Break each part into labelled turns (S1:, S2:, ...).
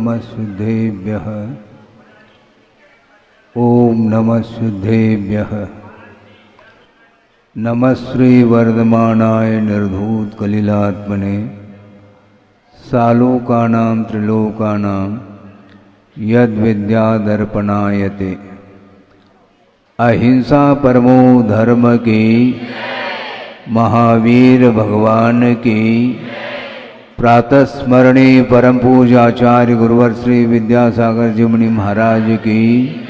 S1: नमः शुद्धेभ्यः। ओम नमः शुद्धेभ्यः। नमः श्री वर्धमानाय निर्धूत कलिलात्मने सालोकानां त्रिलोकानां यद विद्यादर्पणायते। अहिंसा परमो धर्म की, महावीर भगवान की। प्रातः स्मरणे परम पूजाचार्य गुरुवर श्री विद्यासागर जी मुनि महाराज की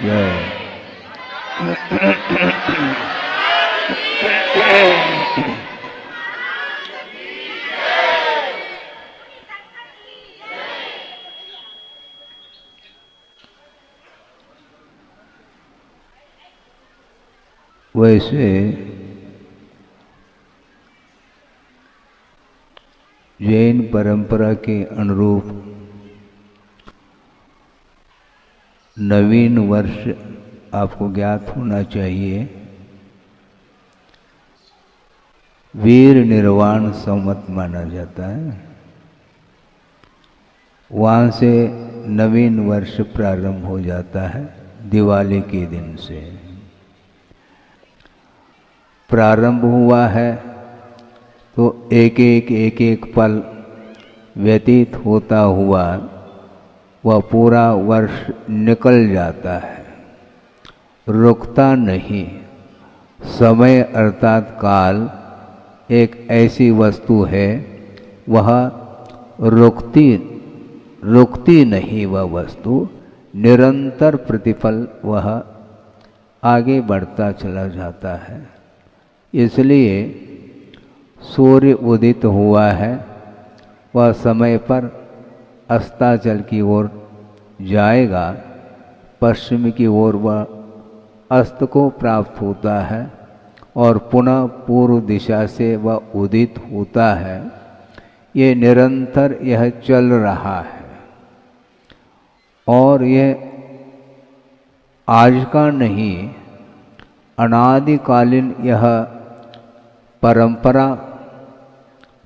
S1: जय। वैसे जैन परंपरा के अनुरूप नवीन वर्ष आपको ज्ञात होना चाहिए। वीर निर्वाण संवत माना जाता है। वहाँ से नवीन वर्ष प्रारंभ हो जाता है दिवाली के दिन से। प्रारंभ हुआ है तो एक एक पल व्यतीत होता हुआ वह पूरा वर्ष निकल जाता है, रुकता नहीं। समय अर्थात काल एक ऐसी वस्तु है, वह रुकती नहीं। वह वस्तु निरंतर प्रतिपल वह आगे बढ़ता चला जाता है। इसलिए सूर्य उदित हुआ है, वह समय पर अस्ताचल की ओर जाएगा। पश्चिम की ओर वह अस्त को प्राप्त होता है और पुनः पूर्व दिशा से वह उदित होता है। ये निरंतर यह चल रहा है और यह आज का नहीं, अनादिकालीन यह परंपरा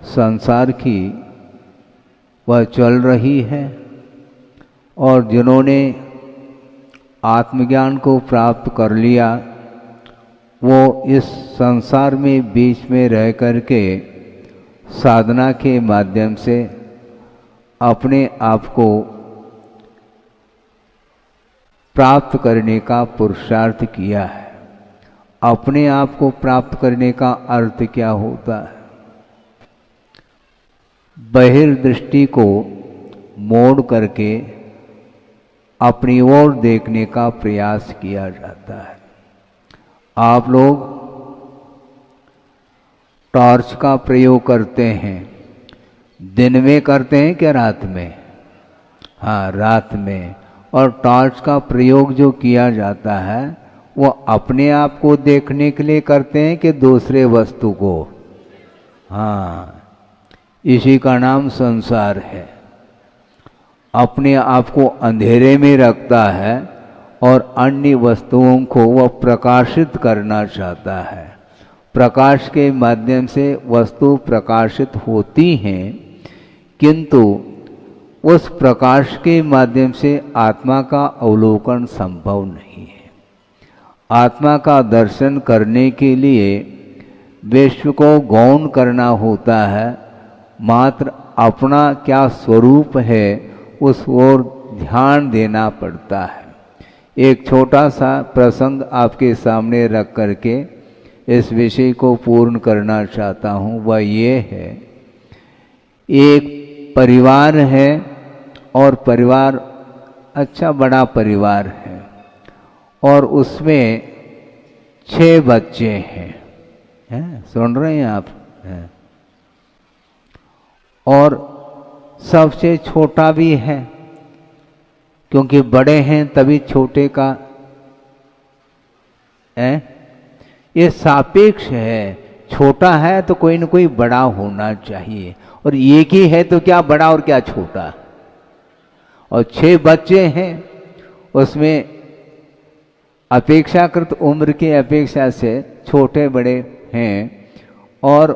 S1: संसार की वह चल रही है। और जिन्होंने आत्मज्ञान को प्राप्त कर लिया, वो इस संसार में बीच में रह करके साधना के माध्यम से अपने आप को प्राप्त करने का पुरुषार्थ किया है। अपने आप को प्राप्त करने का अर्थ क्या होता है? बहिर्दृष्टि को मोड़ करके अपनी ओर देखने का प्रयास किया जाता है। आप लोग टॉर्च का प्रयोग करते हैं, दिन में करते हैं क्या रात में? हाँ, रात में। और टॉर्च का प्रयोग जो किया जाता है वो अपने आप को देखने के लिए करते हैं कि दूसरे वस्तु को? हाँ, इसी का नाम संसार है। अपने आप को अंधेरे में रखता है और अन्य वस्तुओं को वह प्रकाशित करना चाहता है। प्रकाश के माध्यम से वस्तु प्रकाशित होती हैं, किंतु उस प्रकाश के माध्यम से आत्मा का अवलोकन संभव नहीं है। आत्मा का दर्शन करने के लिए विश्व को गौण करना होता है। मात्र अपना क्या स्वरूप है उस ओर ध्यान देना पड़ता है। एक छोटा सा प्रसंग आपके सामने रख करके इस विषय को पूर्ण करना चाहता हूँ। वह ये है, एक परिवार है और परिवार अच्छा बड़ा परिवार है और उसमें 6 बच्चे हैं। सुन रहे हैं आप? हैं। और सबसे छोटा भी है, क्योंकि बड़े हैं तभी छोटे का है। ये सापेक्ष है। छोटा है तो कोई न कोई बड़ा होना चाहिए, और एक ही है तो क्या बड़ा और क्या छोटा। और 6 बच्चे हैं, उसमें अपेक्षाकृत उम्र की अपेक्षा से छोटे बड़े हैं। और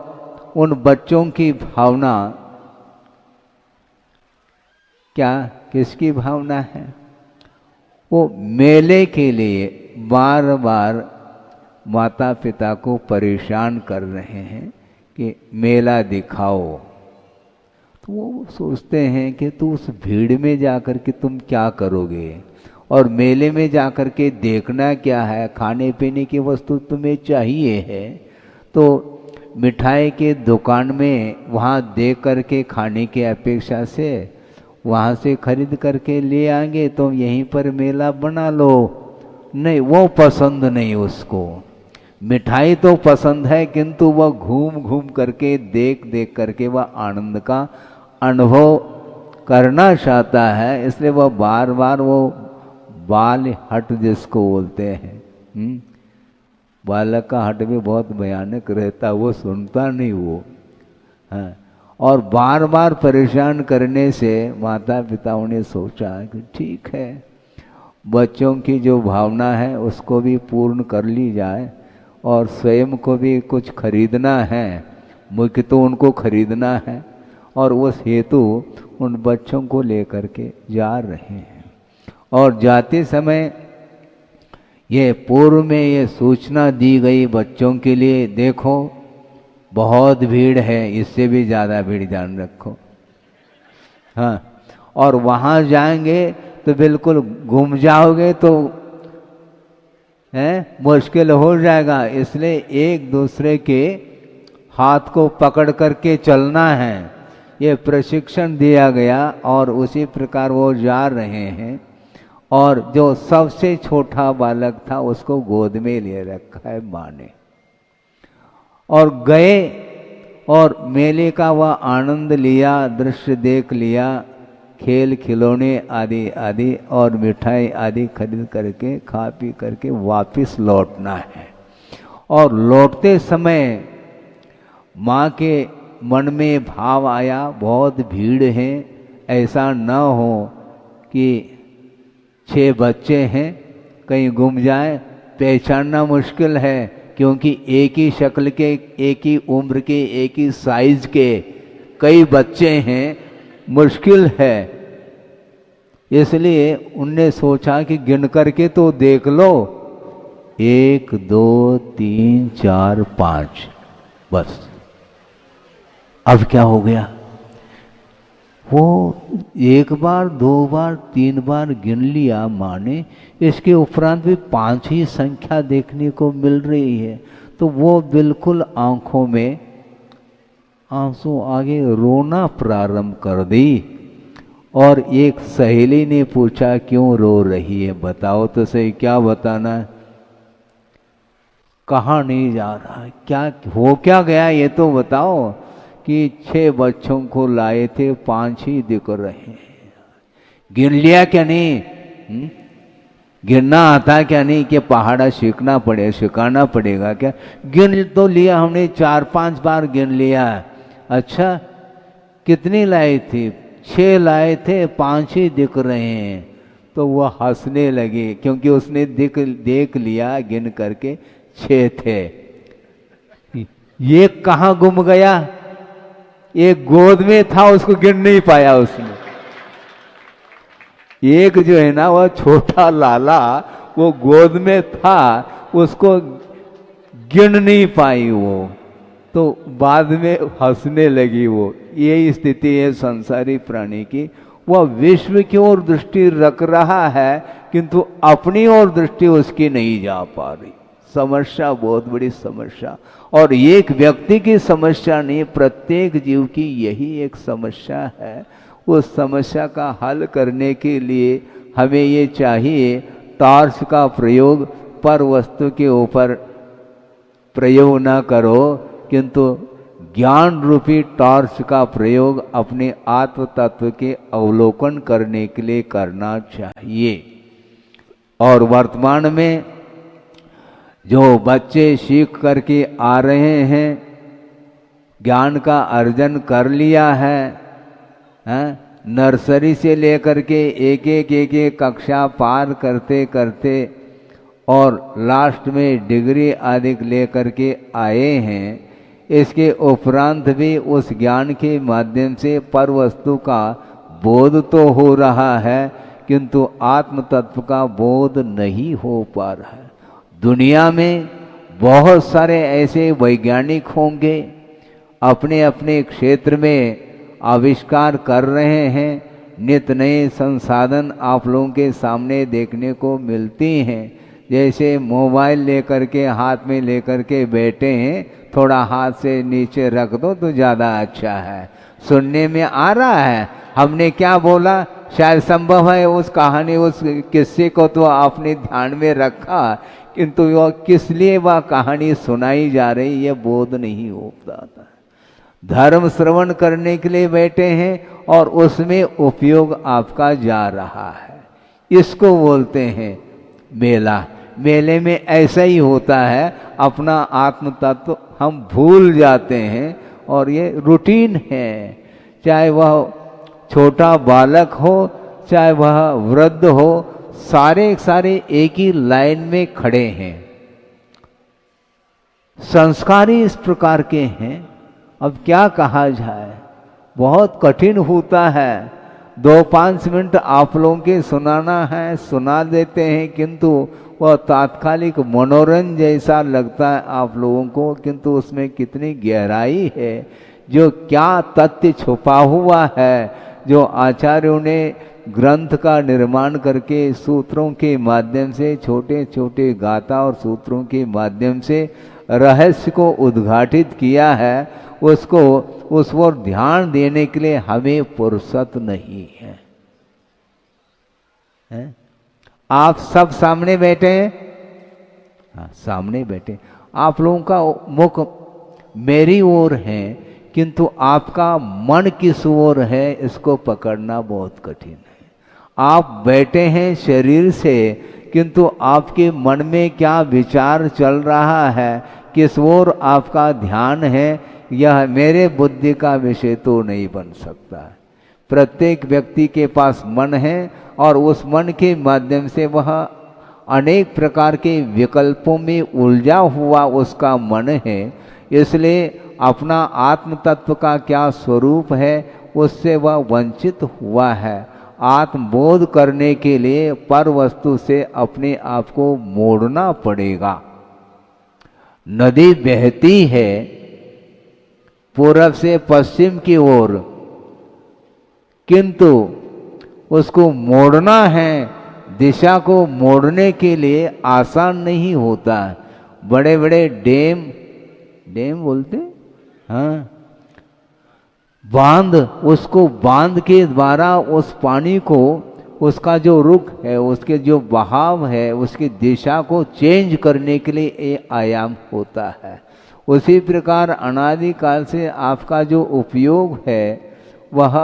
S1: उन बच्चों की भावना क्या किसकी भावना है? वो मेले के लिए बार बार माता पिता को परेशान कर रहे हैं कि मेला दिखाओ। तो वो सोचते हैं कि तू उस भीड़ में जाकर के तुम क्या करोगे, और मेले में जाकर के देखना क्या है, खाने पीने की वस्तु तुम्हें चाहिए है तो मिठाई के दुकान में वहाँ देख करके खाने की अपेक्षा से वहाँ से खरीद करके ले आएंगे तो यहीं पर मेला बना लो। नहीं, वो पसंद नहीं उसको। मिठाई तो पसंद है किंतु वह घूम घूम करके देख देख करके वह आनंद का अनुभव करना चाहता है, इसलिए वह बार बार वो बाल हट जिसको बोलते हैं, बालक का हट भी बहुत भयानक रहता, वो सुनता नहीं वो। हाँ, और बार बार परेशान करने से माता पिताओं ने सोचा कि ठीक है, बच्चों की जो भावना है उसको भी पूर्ण कर ली जाए, और स्वयं को भी कुछ खरीदना है, मुख्य तो उनको खरीदना है, और उस हेतु उन बच्चों को लेकर के जा रहे हैं। और जाते समय ये पूर्व में ये सूचना दी गई बच्चों के लिए, देखो बहुत भीड़ है, इससे भी ज़्यादा भीड़ ध्यान रखो। हाँ, और वहाँ जाएंगे तो बिल्कुल घूम जाओगे तो मुश्किल हो जाएगा, इसलिए एक दूसरे के हाथ को पकड़ करके चलना है, ये प्रशिक्षण दिया गया। और उसी प्रकार वो जा रहे हैं, और जो सबसे छोटा बालक था उसको गोद में ले रखा है माँ ने, और गए और मेले का वह आनंद लिया, दृश्य देख लिया, खेल खिलौने आदि आदि और मिठाई आदि खरीद करके खा पी करके वापस लौटना है। और लौटते समय माँ के मन में भाव आया, बहुत भीड़ है, ऐसा न हो कि 6 बच्चे हैं कहीं गुम जाए, पहचानना मुश्किल है, क्योंकि एक ही शक्ल के, एक ही उम्र के, एक ही साइज के कई बच्चे हैं, मुश्किल है। इसलिए उनने सोचा कि गिन करके तो देख लो, 1 2 3 4 5, बस। अब क्या हो गया, वो 1 बार 2 बार 3 बार गिन लिया माँ ने, इसके उपरांत भी 5 ही संख्या देखने को मिल रही है। तो वो बिल्कुल आंखों में आंसू आगे रोना प्रारंभ कर दी। और एक सहेली ने पूछा क्यों रो रही है, बताओ तो सही, क्या बताना है, कहाँ नहीं जा रहा है, क्या हो क्या गया ये तो बताओ। कि 6 बच्चों को लाए थे, 5 ही दिख रहे हैं। गिन लिया क्या नहीं? गिनना आता क्या नहीं? कि पहाड़ा सीखना पड़े, सिखाना पड़ेगा क्या? गिन तो लिया हमने, 4-5 बार गिन लिया। अच्छा, कितनी लाई थी? 6 लाए थे, 5 ही दिख रहे हैं। तो वह हंसने लगे, क्योंकि उसने देख लिया गिन करके 6 थे। ये कहाँ गुम गया? एक गोद में था, उसको गिन नहीं पाया उसने। एक जो है ना, वह छोटा लाला, वो गोद में था, उसको गिन नहीं पाई वो, तो बाद में हंसने लगी वो। यही स्थिति है संसारी प्राणी की। वह विश्व की ओर दृष्टि रख रहा है, किंतु अपनी ओर दृष्टि उसकी नहीं जा पा रही। समस्या बहुत बड़ी समस्या, और एक व्यक्ति की समस्या नहीं, प्रत्येक जीव की यही एक समस्या है। उस समस्या का हल करने के लिए हमें ये चाहिए, टॉर्च का प्रयोग पर वस्तु के ऊपर प्रयोग न करो, किंतु ज्ञान रूपी टॉर्च का प्रयोग अपने आत्म तत्व के अवलोकन करने के लिए करना चाहिए। और वर्तमान में जो बच्चे सीख करके आ रहे हैं, ज्ञान का अर्जन कर लिया है, नर्सरी से लेकर के एक एक कक्षा पार करते करते और लास्ट में डिग्री आदि लेकर के आए हैं, इसके उपरांत भी उस ज्ञान के माध्यम से पर वस्तु का बोध तो हो रहा है किंतु आत्म तत्व का बोध नहीं हो पा रहा है। दुनिया में बहुत सारे ऐसे वैज्ञानिक होंगे, अपने अपने क्षेत्र में आविष्कार कर रहे हैं, नित नए संसाधन आप लोगों के सामने देखने को मिलती हैं। जैसे मोबाइल लेकर के हाथ में लेकर के बैठे हैं, थोड़ा हाथ से नीचे रख दो तो ज़्यादा अच्छा है, सुनने में आ रहा है। हमने क्या बोला शायद संभव है उस कहानी उस किस्से को तो आपने ध्यान में रखा, किंतु वह किस लिए वह कहानी सुनाई जा रही ये बोध नहीं हो पाता। धर्म श्रवण करने के लिए बैठे हैं और उसमें उपयोग आपका जा रहा है, इसको बोलते हैं मेला। मेले में ऐसा ही होता है, अपना आत्म तत्व हम भूल जाते हैं और ये रूटीन है। चाहे वह छोटा बालक हो चाहे वह वृद्ध हो, सारे सारे एक ही लाइन में खड़े हैं। संस्कार ही इस प्रकार के हैं, अब क्या कहा जाए, बहुत कठिन होता है। 2-5 मिनट आप लोगों के सुनाना है, सुना देते हैं, किंतु वह तात्कालिक मनोरंजन जैसा लगता है आप लोगों को, किंतु उसमें कितनी गहराई है, जो क्या तथ्य छुपा हुआ है, जो आचार्यों ने ग्रंथ का निर्माण करके सूत्रों के माध्यम से, छोटे छोटे गाथा और सूत्रों के माध्यम से रहस्य को उद्घाटित किया है, उसको उस ओर ध्यान देने के लिए हमें फुर्सत नहीं है, है? आप सब सामने बैठे हैं, हाँ सामने बैठे, आप लोगों का मुख मेरी ओर है, किंतु आपका मन किस ओर है इसको पकड़ना बहुत कठिन है। आप बैठे हैं शरीर से, किंतु आपके मन में क्या विचार चल रहा है, किस ओर आपका ध्यान है, यह मेरे बुद्धि का विषय तो नहीं बन सकता। प्रत्येक व्यक्ति के पास मन है और उस मन के माध्यम से वह अनेक प्रकार के विकल्पों में उलझा हुआ उसका मन है। इसलिए अपना आत्म तत्व का क्या स्वरूप है उससे वह वंचित हुआ है। आत्मबोध करने के लिए पर वस्तु से अपने आप को मोड़ना पड़ेगा। नदी बहती है पूरब से पश्चिम की ओर, किंतु उसको मोड़ना है, दिशा को मोड़ने के लिए आसान नहीं होता। बड़े बड़े डैम बोलते, हाँ, बांध, उसको बांध के द्वारा उस पानी को, उसका जो रुख है, उसके जो बहाव है, उसकी दिशा को चेंज करने के लिए ये आयाम होता है। उसी प्रकार अनादिकाल से आपका जो उपयोग है वह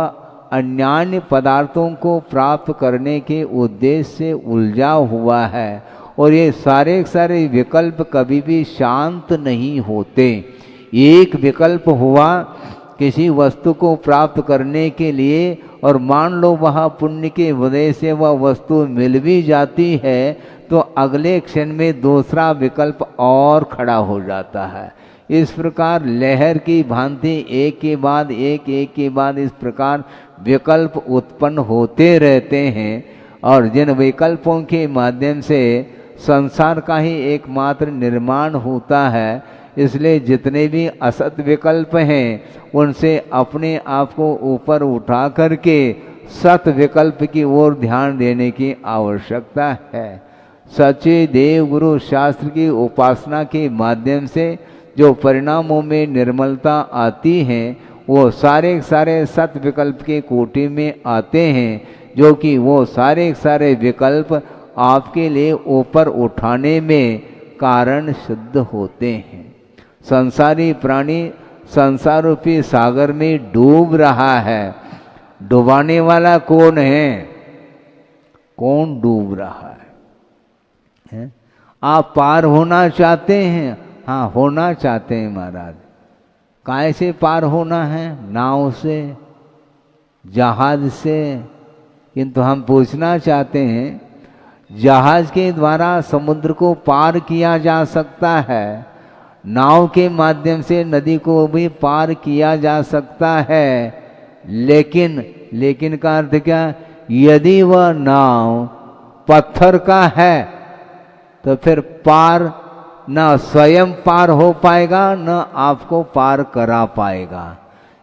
S1: अन्यान्य पदार्थों को प्राप्त करने के उद्देश्य से उलझा हुआ है, और ये सारे सारे विकल्प कभी भी शांत नहीं होते। एक विकल्प हुआ किसी वस्तु को प्राप्त करने के लिए, और मान लो वह पुण्य के वजह से वह वस्तु मिल भी जाती है, तो अगले क्षण में दूसरा विकल्प और खड़ा हो जाता है। इस प्रकार लहर की भांति एक के बाद इस प्रकार विकल्प उत्पन्न होते रहते हैं, और जिन विकल्पों के माध्यम से संसार का ही एकमात्र निर्माण होता है। इसलिए जितने भी असत विकल्प हैं उनसे अपने आप को ऊपर उठा करके सत विकल्प की ओर ध्यान देने की आवश्यकता है। सच्चे देव गुरु शास्त्र की उपासना के माध्यम से जो परिणामों में निर्मलता आती है वो सारे सारे सत विकल्प के कोटि में आते हैं, जो कि वो सारे सारे विकल्प आपके लिए ऊपर उठाने में कारण सिद्ध होते हैं। संसारी प्राणी संसार रूपी सागर में डूब रहा है, डुबाने वाला कौन है? कौन डूब रहा है? आप पार होना चाहते हैं? हाँ, होना चाहते हैं महाराज। काय से पार होना है? नाव से, जहाज से। किंतु हम पूछना चाहते हैं, जहाज के द्वारा समुद्र को पार किया जा सकता है, नाव के माध्यम से नदी को भी पार किया जा सकता है, लेकिन लेकिन का अर्थ क्या, यदि वह नाव पत्थर का है तो फिर पार न स्वयं पार हो पाएगा न आपको पार करा पाएगा।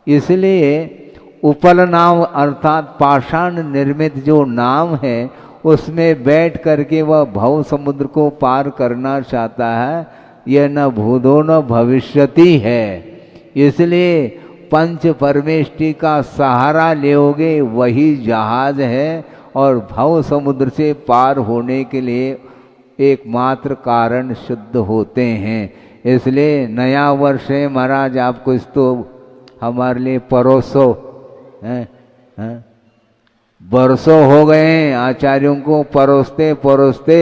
S1: इसलिए उपल नाव अर्थात पाषाण निर्मित जो नाव है उसमें बैठ करके वह भव समुद्र को पार करना चाहता है, यह न भूतो न भविष्यति है। इसलिए पंच परमेष्टि का सहारा लोगे वही जहाज है और भव समुद्र से पार होने के लिए एकमात्र कारण शुद्ध होते हैं। इसलिए नया वर्ष है महाराज, आप कुछ तो हमारे लिए परोसो हैं। बरसों हो गए हैं आचार्यों को परोसते परोसते,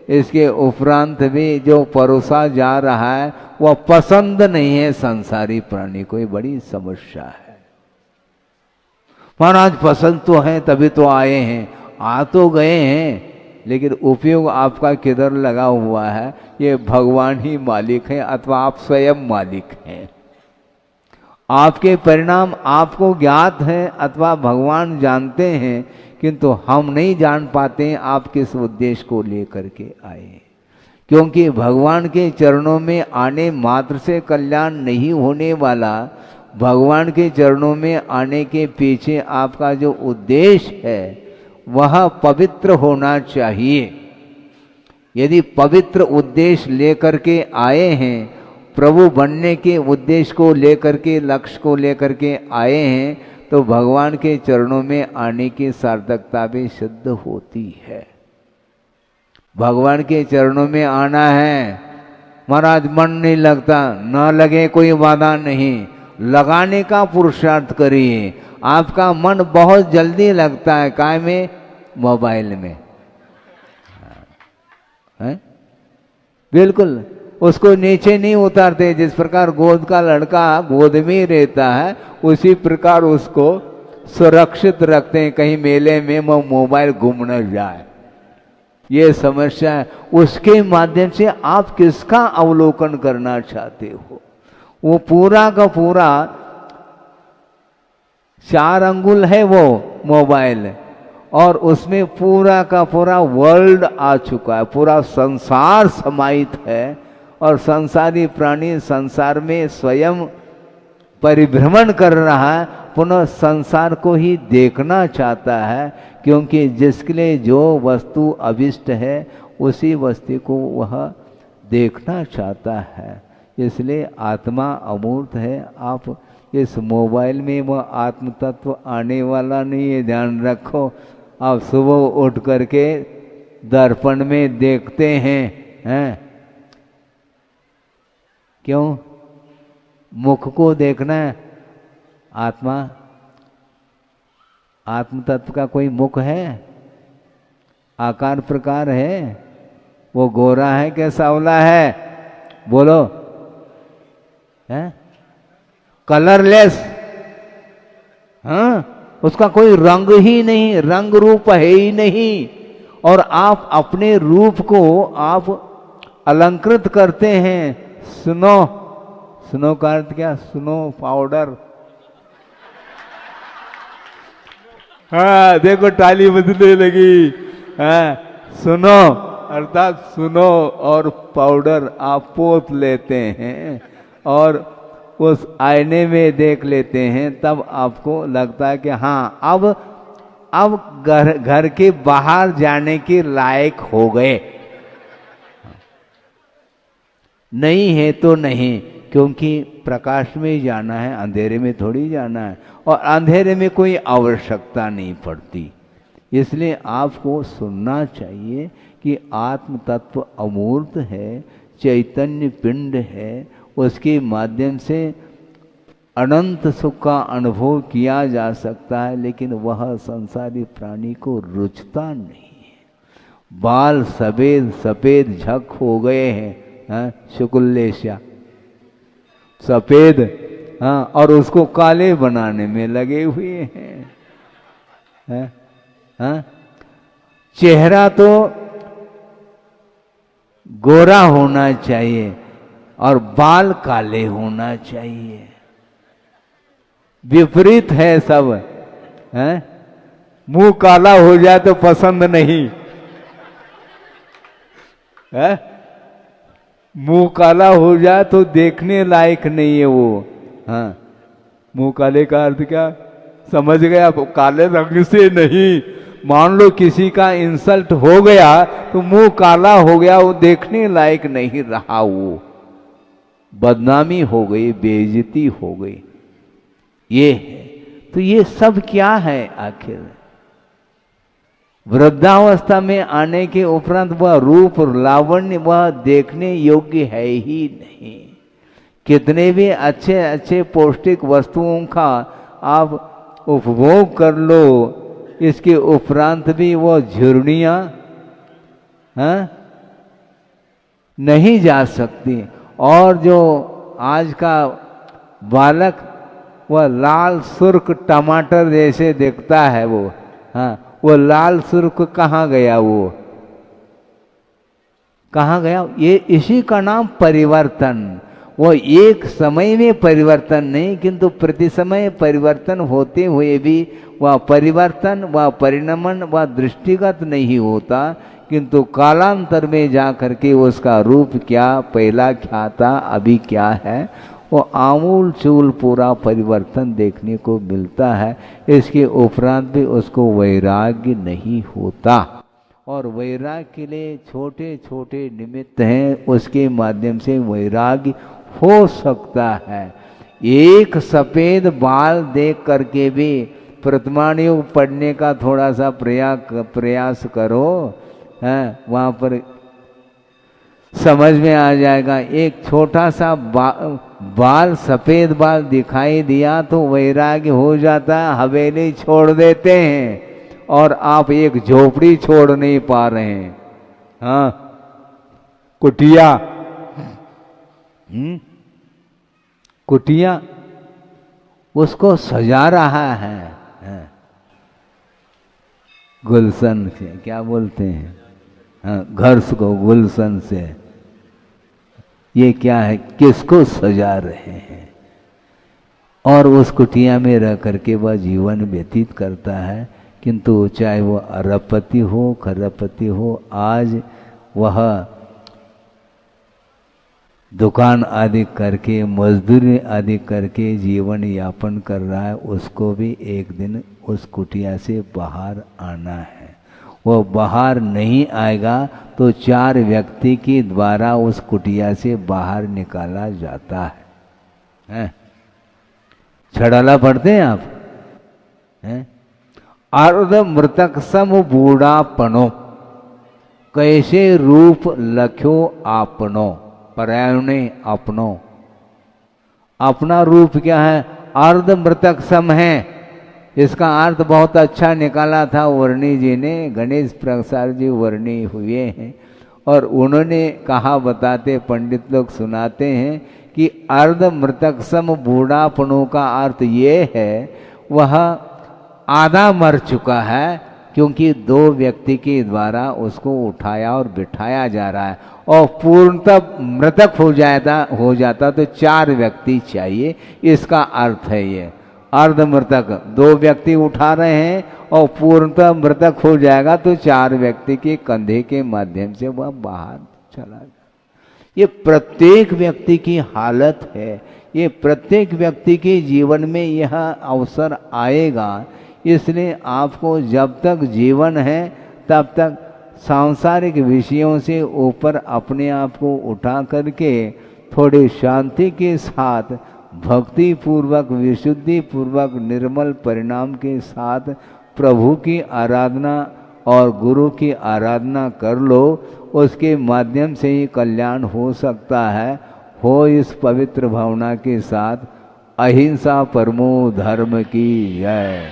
S1: इसके उपरांत भी जो परोसा जा रहा है वह पसंद नहीं है संसारी प्राणी को, ये बड़ी समस्या है। महाराज पसंद तो है तभी तो आए हैं, आ तो गए हैं लेकिन उपयोग आपका किधर लगा हुआ है ये भगवान ही मालिक है अथवा आप स्वयं मालिक हैं। आपके परिणाम आपको ज्ञात हैं अथवा भगवान जानते हैं, किंतु हम नहीं जान पाते हैं आप किस उद्देश्य को लेकर के आए। क्योंकि भगवान के चरणों में आने मात्र से कल्याण नहीं होने वाला, भगवान के चरणों में आने के पीछे आपका जो उद्देश्य है वह पवित्र होना चाहिए। यदि पवित्र उद्देश्य लेकर के आए हैं, प्रभु बनने के उद्देश्य को लेकर के, लक्ष्य को लेकर के आए हैं, तो भगवान के चरणों में आने की सार्थकता भी सिद्ध होती है। भगवान के चरणों में आना है, महाराज मन नहीं लगता, न लगे कोई वादा नहीं, लगाने का पुरुषार्थ करिए। आपका मन बहुत जल्दी लगता है, काय में, मोबाइल में है? बिल्कुल उसको नीचे नहीं उतारते। जिस प्रकार गोद का लड़का गोद में रहता है उसी प्रकार उसको सुरक्षित रखते हैं, कहीं मेले में वो मोबाइल गुम न जाए। ये समस्या है। उसके माध्यम से आप किसका अवलोकन करना चाहते हो? वो पूरा का पूरा 4 अंगुल है वो मोबाइल, और उसमें पूरा का पूरा वर्ल्ड आ चुका है, पूरा संसार समाहित है, और संसारी प्राणी संसार में स्वयं परिभ्रमण कर रहा है, पुनः संसार को ही देखना चाहता है। क्योंकि जिसके लिए जो वस्तु अभिष्ट है उसी वस्तु को वह देखना चाहता है। इसलिए आत्मा अमूर्त है। आप इस मोबाइल में वह आत्म तत्व आने वाला नहीं है, ध्यान रखो। आप सुबह उठ करके दर्पण में देखते हैं, क्यों? मुख को देखना है। आत्म तत्व का कोई मुख है? आकार प्रकार है? वो गोरा है क्या सांवला है? बोलो। है कलरलेस, हाँ, उसका कोई रंग ही नहीं, रंग रूप है ही नहीं। और आप अपने रूप को आप अलंकृत करते हैं। सुनो का अर्थ क्या? सुनो पाउडर। हाँ देखो ताली बजने लगी। हाँ, सुनो अर्थात सुनो और पाउडर आप पोत लेते हैं और उस आईने में देख लेते हैं, तब आपको लगता है कि हाँ अब घर के बाहर जाने के लायक हो गए। नहीं है तो नहीं, क्योंकि प्रकाश में ही जाना है, अंधेरे में थोड़ी जाना है, और अंधेरे में कोई आवश्यकता नहीं पड़ती। इसलिए आपको सुनना चाहिए कि आत्म तत्व अमूर्त है, चैतन्य पिंड है, उसके माध्यम से अनंत सुख का अनुभव किया जा सकता है, लेकिन वह संसारी प्राणी को रुचता नहीं है। बाल सफेद सफेद झक हो गए हैं, शुक्लेशा सफेद, हाँ, और उसको काले बनाने में लगे हुए हैं। हाँ, चेहरा तो गोरा होना चाहिए और बाल काले होना चाहिए। विपरीत है सब, हैं? मुंह काला हो जाए तो पसंद नहीं है, मुंह काला हो जाए तो देखने लायक नहीं है वो। हाँ, मुंह काले का अर्थ क्या समझ गया? काले रंग से नहीं, मान लो किसी का इंसल्ट हो गया तो मुंह काला हो गया, वो देखने लायक नहीं रहा, वो बदनामी हो गई, बेइज्जती हो गई। ये है, तो ये सब क्या है आखिर? वृद्धावस्था में आने के उपरांत वह रूप लावण्य वह देखने योग्य है ही नहीं। कितने भी अच्छे अच्छे पौष्टिक वस्तुओं का आप उपभोग कर लो, इसके उपरांत भी वो झुर्रियाँ नहीं जा सकती। और जो आज का बालक वह लाल सुर्ख टमाटर जैसे दिखता है वो, हाँ, वो लाल सुर्ख कहाँ गया? वो कहाँ गया? ये इसी का नाम परिवर्तन। वो एक समय में परिवर्तन नहीं, किंतु प्रति समय परिवर्तन होते हुए भी वह परिवर्तन, वह परिणमन, वह दृष्टिगत नहीं होता, किंतु कालांतर में जा करके उसका रूप क्या, पहला क्या था, अभी क्या है, वो आमूल चूल पूरा परिवर्तन देखने को मिलता है। इसके उपरांत भी उसको वैराग्य नहीं होता। और वैराग्य के लिए छोटे छोटे निमित्त हैं, उसके माध्यम से वैराग्य हो सकता है। एक सफेद बाल देख करके भी प्रतिमान योग पढ़ने का थोड़ा सा प्रयास करो, है वहाँ पर समझ में आ जाएगा। एक छोटा सा बाल सफेद बाल दिखाई दिया तो वैराग्य हो जाता है, हवेली छोड़ देते हैं और आप एक झोपड़ी छोड़ नहीं पा रहे हैं। हाँ, कुटिया, कुटिया उसको सजा रहा है, गुलशन से, क्या बोलते हैं, हाँ, घर को गुलशन से। ये क्या है, किसको सजा रहे हैं? और उस कुटिया में रह करके वह जीवन व्यतीत करता है। किंतु चाहे वो अरबपति हो खरबपति हो, आज वह दुकान आदि करके, मजदूरी आदि करके जीवन यापन कर रहा है, उसको भी एक दिन उस कुटिया से बाहर आना है। वो बाहर नहीं आएगा तो 4 व्यक्ति के द्वारा उस कुटिया से बाहर निकाला जाता है? छड़ाला पढ़ते हैं आप, हैं? अर्ध मृतक सम बूढ़ापनो, कैसे रूप लख्यो आपनो, पर्यायने अपनो। अपना रूप क्या है? अर्ध मृतक सम है। इसका अर्थ बहुत अच्छा निकाला था वर्णी जी ने, गणेश प्रसाद जी वर्णी हुए हैं, और उन्होंने कहा, बताते पंडित लोग सुनाते हैं कि अर्ध मृतक सम बूढ़ापनों का अर्थ ये है, वह आधा मर चुका है, क्योंकि 2 व्यक्ति के द्वारा उसको उठाया और बिठाया जा रहा है, और पूर्णतः मृतक हो जाता तो 4 व्यक्ति चाहिए। इसका अर्थ है ये अर्ध मृतक, 2 व्यक्ति उठा रहे हैं और पूर्णतः मृतक हो जाएगा तो 4 व्यक्ति के कंधे के माध्यम से वह बाहर चला जाए। ये प्रत्येक व्यक्ति की हालत है, ये प्रत्येक व्यक्ति के जीवन में यह अवसर आएगा। इसलिए आपको जब तक जीवन है तब तक सांसारिक विषयों से ऊपर अपने आप को उठा करके थोड़ी शांति के साथ, भक्ति पूर्वक, विशुद्धि पूर्वक, निर्मल परिणाम के साथ प्रभु की आराधना और गुरु की आराधना कर लो। उसके माध्यम से ही कल्याण हो सकता है। हो इस पवित्र भावना के साथ अहिंसा परमो धर्म की जय।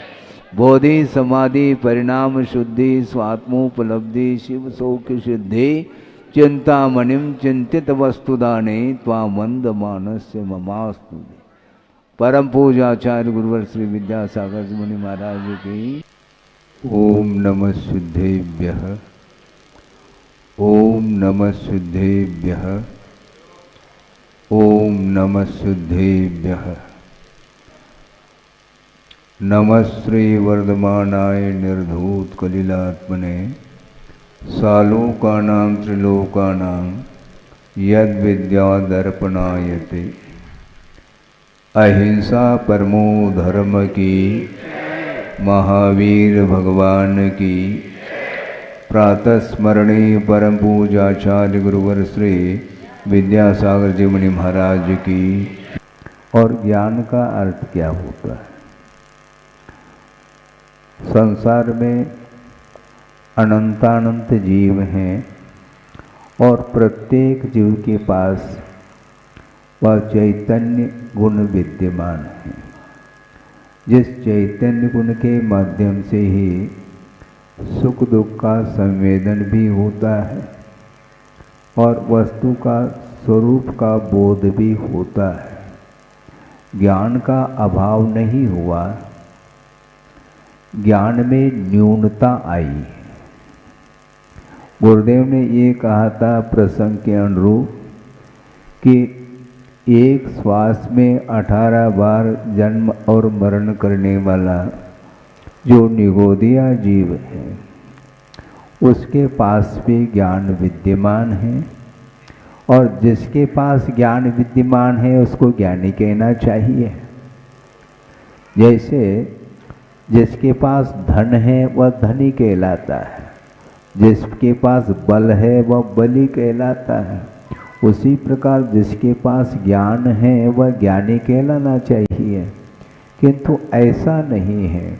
S1: बोधि समाधि परिणाम शुद्धि स्वात्मोपलब्धि शिव सौख्य सिद्धि चिंतामणिम चिंतित वस्तुदाने त्वामंद मानस्य ममास्तु। परम पूजाचार्य गुरुवर श्री विद्यासागर मुनि महाराज की ओम नमः सिद्धेभ्यः, ओम नमः सिद्धेभ्यः, ओम नमः सिद्धेभ्यः। नमस्ते वर्धमानाय निर्धूत कलिलात्मने सालोकानां त्रिलोकानां यद विद्या दर्पणायते। अहिंसा परमो धर्म की, महावीर भगवान की। प्रातः स्मरणे परम पूजाचार्य गुरुवर श्री विद्यासागर जी मुनि महाराज की। और ज्ञान का अर्थ क्या होता है? संसार में अनंतानंत जीव हैं और प्रत्येक जीव के पास वह चैतन्य गुण विद्यमान है, जिस चैतन्य गुण के माध्यम से ही सुख दुख का संवेदन भी होता है और वस्तु का स्वरूप का बोध भी होता है। ज्ञान का अभाव नहीं हुआ, ज्ञान में न्यूनता आई। गुरुदेव ने ये कहा था प्रसंग के अनुरूप कि एक श्वास में 18 बार जन्म और मरण करने वाला जो निगोदिया जीव है, उसके पास भी ज्ञान विद्यमान है, और जिसके पास ज्ञान विद्यमान है उसको ज्ञानी कहना चाहिए। जैसे जिसके पास धन है वह धनी कहलाता है, जिसके पास बल है वह बली कहलाता है, उसी प्रकार जिसके पास ज्ञान है वह ज्ञानी कहलाना चाहिए। किंतु ऐसा नहीं है,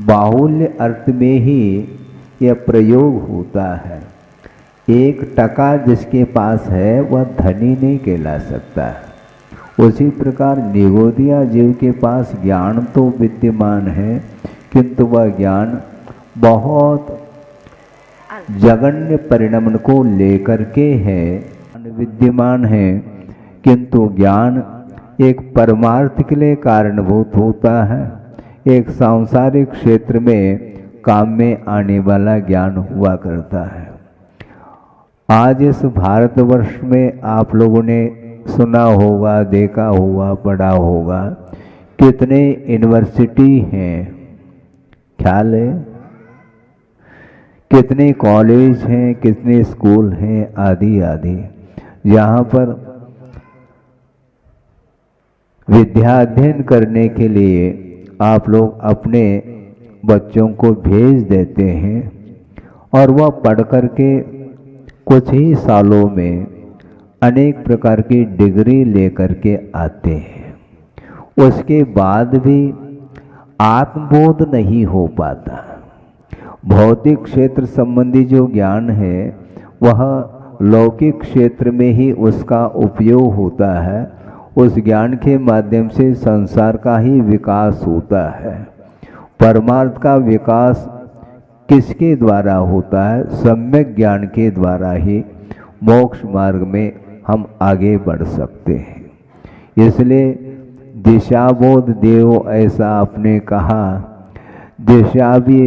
S1: बाहुल्य अर्थ में ही यह प्रयोग होता है। 1 टका जिसके पास है वह धनी नहीं कहला सकता है। उसी प्रकार निगोदिया जीव के पास ज्ञान तो विद्यमान है, किंतु वह ज्ञान बहुत जघन्य परिणाम को लेकर के है, विद्यमान है, किंतु ज्ञान एक परमार्थ के लिए कारणभूत होता है। एक सांसारिक क्षेत्र में काम में आने वाला ज्ञान हुआ करता है। आज इस भारतवर्ष में आप लोगों ने सुना होगा, देखा होगा, पढ़ा होगा, कितने यूनिवर्सिटी हैं, ख्याल है? कितने कॉलेज हैं, कितने स्कूल हैं, आदि आदि, जहाँ पर विद्या अध्ययन करने के लिए आप लोग अपने बच्चों को भेज देते हैं और वह पढ़ कर के कुछ ही सालों में अनेक प्रकार की डिग्री लेकर के आते हैं। उसके बाद भी आत्मबोध नहीं हो पाता। भौतिक क्षेत्र संबंधी जो ज्ञान है वह लौकिक क्षेत्र में ही उसका उपयोग होता है। उस ज्ञान के माध्यम से संसार का ही विकास होता है। परमार्थ का विकास किसके द्वारा होता है? सम्यक ज्ञान के द्वारा ही मोक्ष मार्ग में हम आगे बढ़ सकते हैं। इसलिए दिशाबोध देव ऐसा आपने कहा, दिशा भी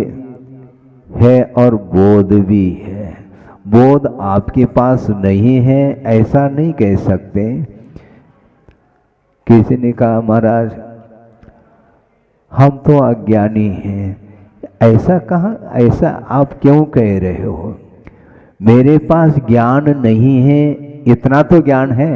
S1: है और बोध भी है। बोध आपके पास नहीं है ऐसा नहीं कह सकते। किसी ने कहा महाराज हम तो अज्ञानी हैं, ऐसा कहाँ, ऐसा आप क्यों कह रहे हो? मेरे पास ज्ञान नहीं है, इतना तो ज्ञान है।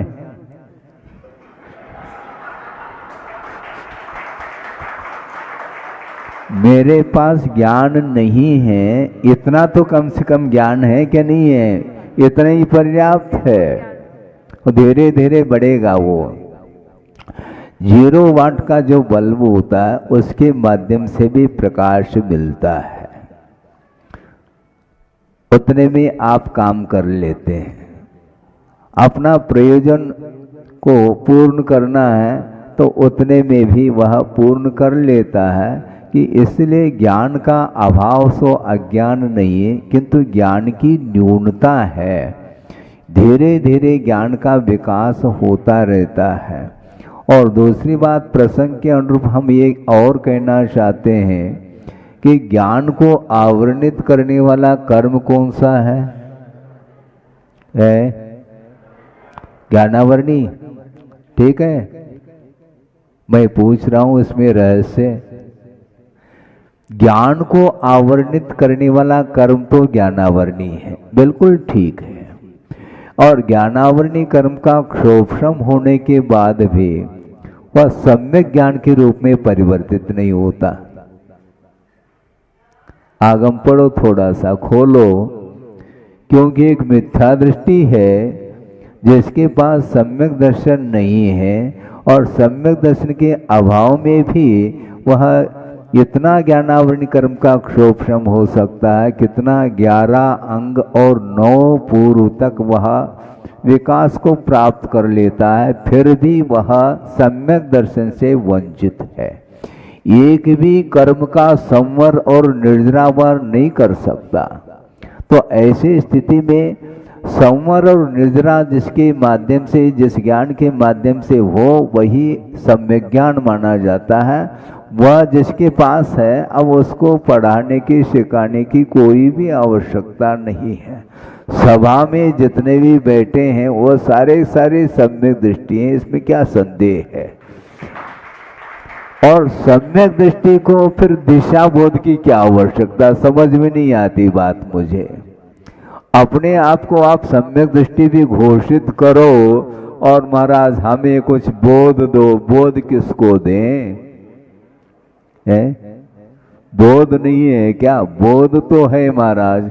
S1: मेरे पास ज्ञान नहीं है, इतना तो कम से कम ज्ञान है क्या नहीं है? इतना ही पर्याप्त है, धीरे धीरे बढ़ेगा। वो 0 वाट का जो बल्ब होता है उसके माध्यम से भी प्रकाश मिलता है, उतने में आप काम कर लेते हैं। अपना प्रयोजन को पूर्ण करना है तो उतने में भी वह पूर्ण कर लेता है। कि इसलिए ज्ञान का अभाव सो अज्ञान नहीं है, किंतु ज्ञान की न्यूनता है। धीरे धीरे ज्ञान का विकास होता रहता है। और दूसरी बात, प्रसंग के अनुरूप हम ये और कहना चाहते हैं कि ज्ञान को आवरणित करने वाला कर्म कौन सा है? ज्ञानावरणी, ठीक है। मैं पूछ रहा हूं इसमें रहस्य, ज्ञान को आवरणित करने वाला कर्म तो ज्ञानावरणी है, बिल्कुल ठीक है। और ज्ञानावरणी कर्म का क्षोभम होने के बाद भी वह सम्यक ज्ञान के रूप में परिवर्तित नहीं होता। आगम पढ़ो, थोड़ा सा खोलो, क्योंकि एक मिथ्या दृष्टि है जिसके पास सम्यक दर्शन नहीं है, और सम्यक दर्शन के अभाव में भी वह इतना ज्ञानावरणी कर्म का क्षोभम हो सकता है, कितना 11 अंग और 9 पूर्व तक वह विकास को प्राप्त कर लेता है, फिर भी वह सम्यक दर्शन से वंचित है। एक भी कर्म का संवर और निर्जरावर नहीं कर सकता। तो ऐसी स्थिति में संवर और निर्जरा जिसके माध्यम से, जिस ज्ञान के माध्यम से हो, वही सम्यक ज्ञान माना जाता है। वह जिसके पास है, अब उसको पढ़ाने की, सिखाने की कोई भी आवश्यकता नहीं है। सभा में जितने भी बैठे हैं वो सारे सारे सम्यक दृष्टि हैं, इसमें क्या संदेह है। और सम्यक दृष्टि को फिर दिशा बोध की क्या आवश्यकता, समझ में नहीं आती बात मुझे। अपने आप को आप सम्यक दृष्टि भी घोषित करो, और महाराज हमें कुछ बोध दो। बोध किसको दें? है बोध नहीं है क्या? बोध तो है महाराज।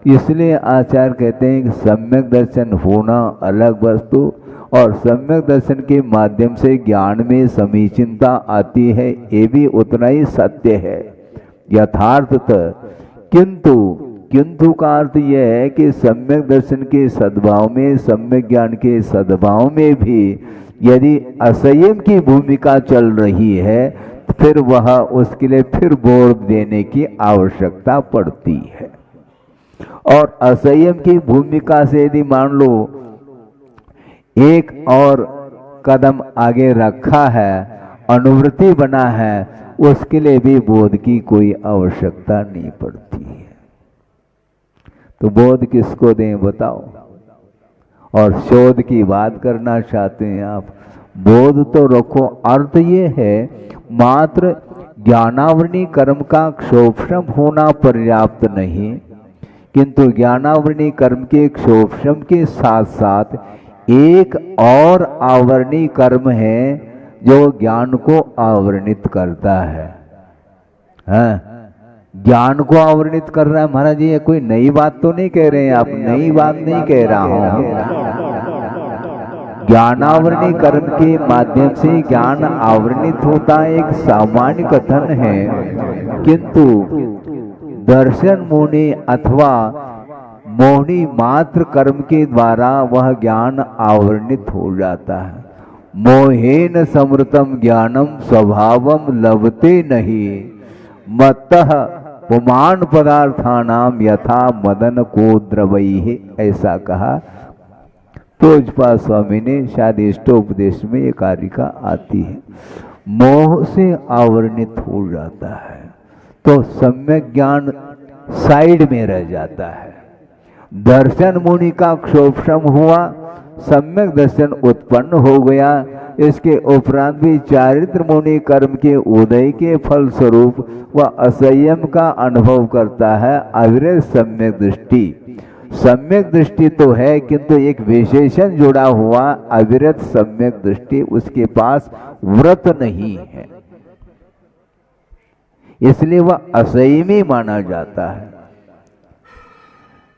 S1: इसलिए आचार्य कहते हैं कि सम्यक दर्शन होना अलग वस्तु, और सम्यक दर्शन के माध्यम से ज्ञान में समीचीनता आती है, ये भी उतना ही सत्य है, यथार्थतः। किंतु का अर्थ यह है कि सम्यक दर्शन के सद्भाव में, सम्यक ज्ञान के सद्भाव में भी यदि असंयम की भूमिका चल रही है, फिर वह उसके लिए फिर बोध देने की आवश्यकता पड़ती है। और असंयम की भूमिका से यदि मान लो एक और कदम आगे रखा है, अनुवृत्ति बना है, उसके लिए भी बोध की कोई आवश्यकता नहीं पड़ती है। तो बोध किसको दें बताओ? और शोध की बात करना चाहते हैं आप, बोध तो रखो। अर्थ ये है मात्र ज्ञानावरणी कर्म का क्षोभम होना पर्याप्त नहीं, किंतु ज्ञानावरणी कर्म के क्षोभम के साथ साथ एक और आवरणी कर्म है जो ज्ञान को आवरणित करता है। हाँ, ज्ञान को आवरणित कर रहा है महाराज। ये कोई नई बात तो नहीं कह रहे हैं आप? नई बात नहीं कह रहा हूं। ज्ञानावरणी कर्म के माध्यम से ज्ञान आवरणित होता है, एक सामान्य कथन है, किंतु दर्शन मोहनी अथवा मोहनी मात्र कर्म के द्वारा वह ज्ञान आवरणित हो जाता है। मोहेन समृतम ज्ञानम स्वभावम लभते नहीं, मत्तः पुमान पदार्थानाम यथा मदन को द्रवैः, ऐसा कहा पूज्यपाद स्वामी ने शायद इष्टोपदेश में ये कारिका आती है। मोह से आवरणित हो जाता है तो सम्यक ज्ञान साइड में रह जाता है। दर्शन मुनि का क्षोभम हुआ, सम्यक दर्शन उत्पन्न हो गया। इसके उपरांत भी चारित्र मुनि कर्म के उदय के फल स्वरूप वह असंयम का अनुभव करता है। अविरत सम्यक दृष्टि, सम्यक दृष्टि तो है किंतु एक विशेषण जुड़ा हुआ अविरत सम्यक दृष्टि उसके पास व्रत नहीं है, इसलिए वह असंयमी माना जाता है।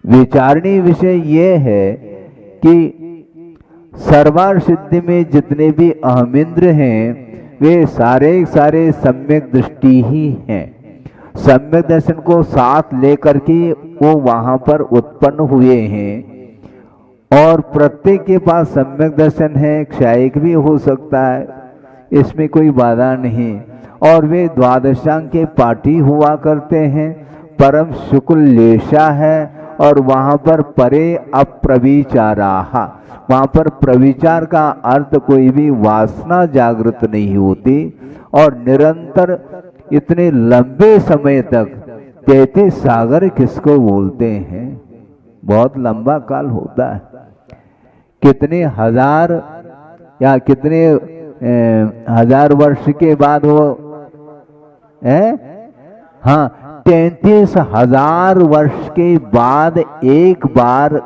S1: विचारणीय विषय यह है कि सर्वार सिद्धि में जितने भी अहमिंद्र हैं वे सारे सारे सम्यक दृष्टि ही हैं। सम्यक दर्शन को साथ लेकर के वो वहां पर उत्पन्न हुए हैं और प्रत्येक के पास सम्यक दर्शन है, क्षायिक भी हो सकता है, इसमें कोई बाधा नहीं। और वे द्वादशांग के पाठी हुआ करते हैं। परम शुक्ल लेशा है और वहां पर परे अप्रविचाराहा, वहां पर प्रविचार का अर्थ कोई भी वासना जागृत नहीं होती और निरंतर इतने लंबे समय तक 33 सागर किसको बोलते हैं, बहुत लंबा काल होता है। कितने हजार या कितने हजार वर्ष के बाद वो हाँ, 33,000 वर्ष के बाद एक बार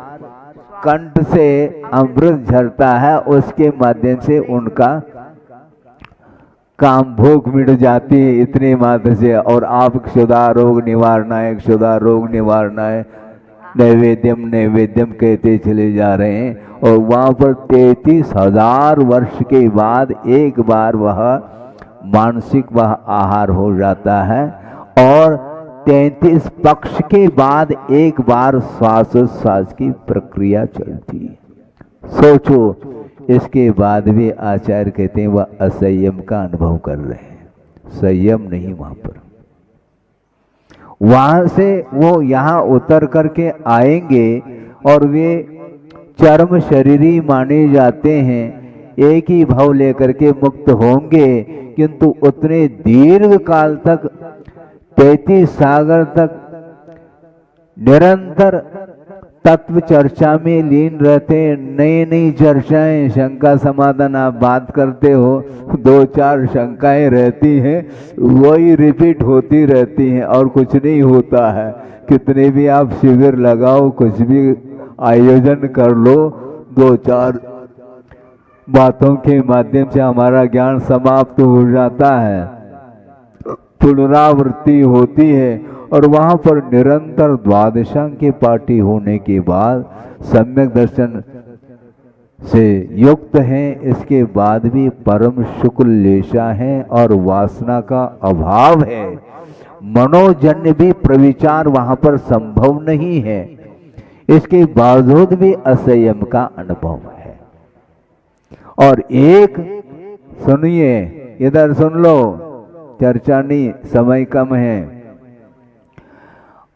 S1: कंठ से अमृत झरता है, उसके माध्यम से उनका काम भूख मिट जाती है इतने मात्र से। और आप क्षुधा रोग निवारणाय, क्षुधा रोग निवारणाय, नैवेद्यम नैवेद्यम कहते चले जा रहे हैं। और वहाँ पर 33,000 वर्ष के बाद एक बार वह मानसिक वह आहार हो जाता है। और 33 पक्ष के बाद एक बार श्वासोच्छ्वास की प्रक्रिया चलती है। सोचो, इसके बाद भी आचार्य कहते हैं वह असंयम का अनुभव कर रहे हैं, संयम नहीं वहां पर। वहां से वो यहाँ उतर करके आएंगे और वे चर्म शरीरी माने जाते हैं, एक ही भाव लेकर के मुक्त होंगे। किंतु उतने दीर्घ काल तक 33 सागर तक निरंतर तत्व चर्चा में लीन रहते हैं। नई नई चर्चाएं, शंका समाधान आप बात करते हो, 2-4 शंकाएं रहती हैं, वही रिपीट होती रहती हैं और कुछ नहीं होता है। कितने भी आप शिविर लगाओ, कुछ भी आयोजन कर लो, 2-4 बातों के माध्यम से हमारा ज्ञान समाप्त हो जाता है, पुनरावृत्ति होती है। और वहां पर निरंतर द्वादशांग के पाठी होने के बाद सम्यक दर्शन से युक्त हैं, इसके बाद भी परम शुक्ल लेशा है और वासना का अभाव है। मनोजन्य भी प्रविचार वहां पर संभव नहीं है, इसके बावजूद भी असंयम का अनुभव है। और एक सुनिए, इधर सुन लो, चर्चा नहीं, समय कम है।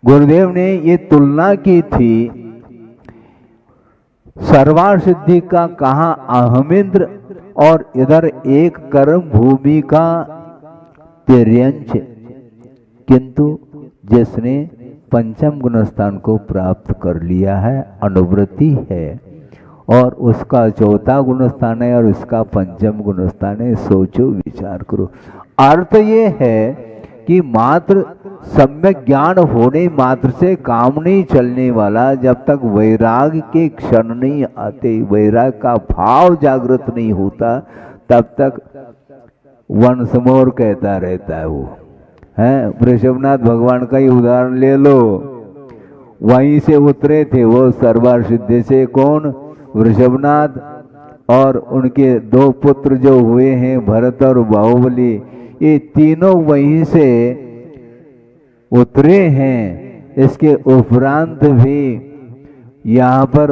S1: गुरुदेव ने ये तुलना की थी, सर्वार सिद्धि का कहा अहमिंद्र, और इधर एक कर्म भूमि का तिर्यंच। किंतु जिसने पंचम गुणस्थान को प्राप्त कर लिया है, अनुवृत्ति है, और उसका चौथा गुणस्थान है और इसका पंचम गुणस्थान है। सोचो, विचार करो। अर्थ ये है कि मात्र सम्यक ज्ञान होने मात्र से काम नहीं चलने वाला। जब तक वैराग के क्षण नहीं आते, वैराग का भाव जागृत नहीं होता, तब तक वंश मोर कहता रहता है वो है। वृषभनाथ भगवान का ही उदाहरण ले लो, वहीं से उतरे थे वो सर्वार सिद्धि से। कौन? वृषभनाथ, और उनके 2 पुत्र जो हुए हैं, भरत और बाहुबली, ये तीनों वहीं से उतरे हैं। इसके उपरांत भी यहाँ पर